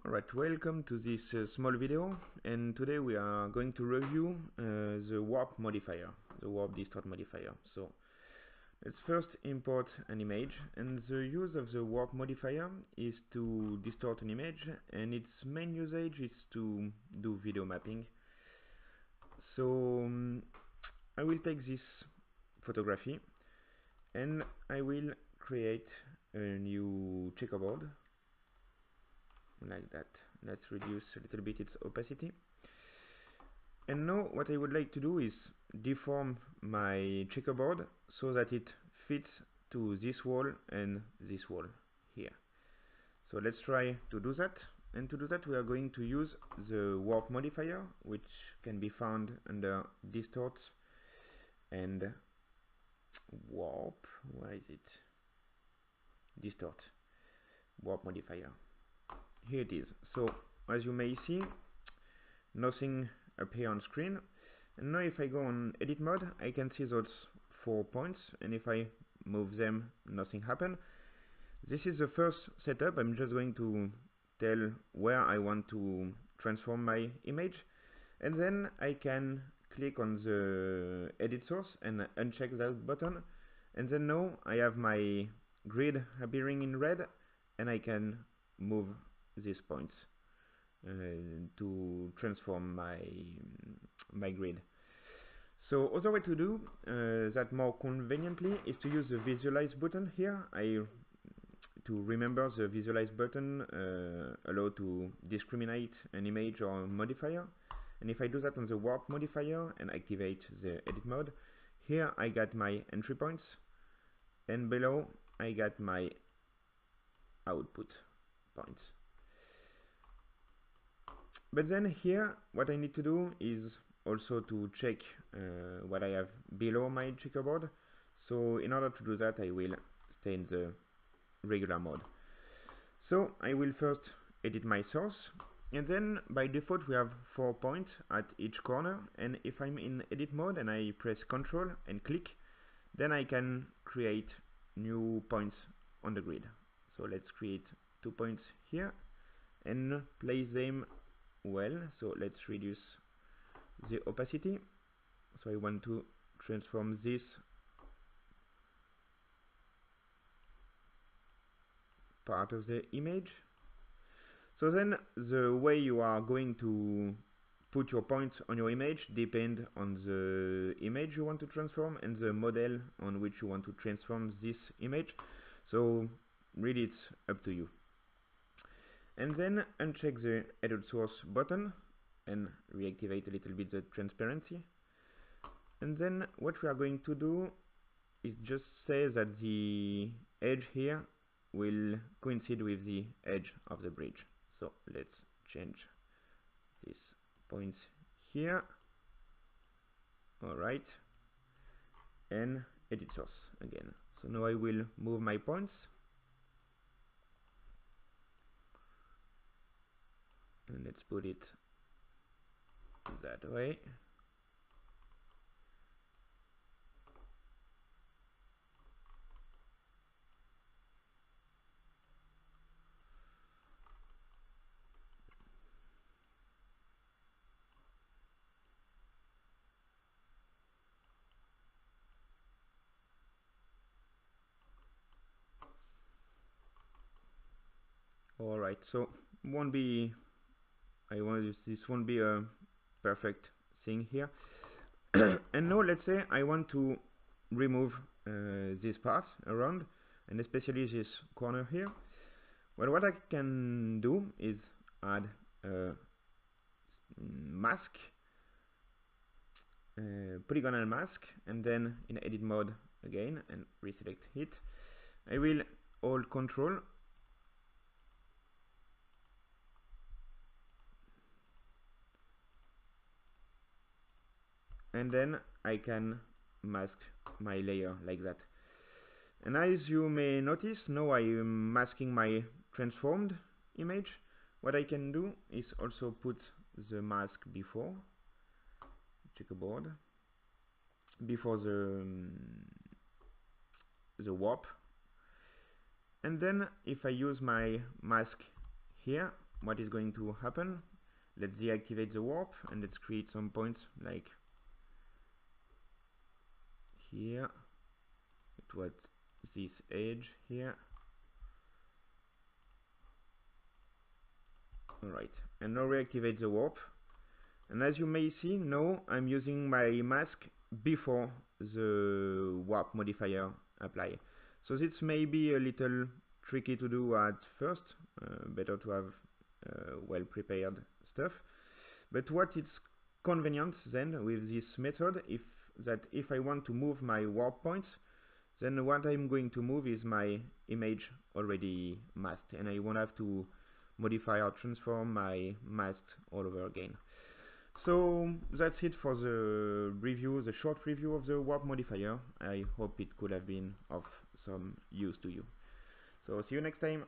Alright, welcome to this small video, and today we are going to review the warp modifier, the warp distort modifier. So let's first import an image, and the use of the warp modifier is to distort an image, and its main usage is to do video mapping. So I will take this photography and I will create a new checkerboard like that. Let's reduce a little bit its opacity. And now what I would like to do is deform my checkerboard so that it fits to this wall and this wall here. So let's try to do that. And to do that we are going to use the warp modifier, which can be found under distort and warp. Where is it? Distort, warp modifier. Here it is. So as you may see, nothing appear on screen. And now if I go on edit mode, I can see those 4 points, and if I move them, nothing happen. This is the first setup. I'm just going to tell where I want to transform my image, and then I can click on the edit source and uncheck that button, and then now I have my grid appearing in red, and I can move these points to transform my grid. So other way to do that more conveniently is to use the visualize button here. To remember, the visualize button allow to discriminate an image or modifier, and if I do that on the warp modifier and activate the edit mode, here I got my entry points, and below I got my output points. But then here what I need to do is also to check what I have below my checkerboard. So in order to do that, I will stay in the regular mode. So I will first edit my source, and then by default we have 4 points at each corner, and if I'm in edit mode and I press Ctrl and click, then I can create new points on the grid. So let's create 2 points here and place them well. So let's reduce the opacity. So I want to transform this part of the image. So then the way you are going to put your points on your image depend on the image you want to transform and the model on which you want to transform this image. So really it's up to you. And then uncheck the edit source button and reactivate a little bit the transparency. And then what we are going to do is just say that the edge here will coincide with the edge of the bridge. So let's change these points here. Alright, and edit source again. So now I will move my points, and let's put it that way. Alright, so this won't be a perfect thing here. And now let's say I want to remove this part around, and especially this corner here. Well, what I can do is add a mask, polygonal mask, and then in edit mode again and reselect it. I will hold Control and then I can mask my layer like that. And as you may notice, now I am masking my transformed image. What I can do is also put the mask before checkerboard, before the warp, and then if I use my mask here, what is going to happen. Let's deactivate the warp and let's create some points like here. It was this edge here. Alright, and now reactivate the warp. And as you may see, now I'm using my mask before the warp modifier apply. So this may be a little tricky to do at first, better to have well prepared stuff. But what is convenient then with this method, if I want to move my warp points, then what I'm going to move is my image already masked, and I won't have to modify or transform my mask all over again. So that's it for the review, the short review of the warp modifier. I hope it could have been of some use to you. So see you next time.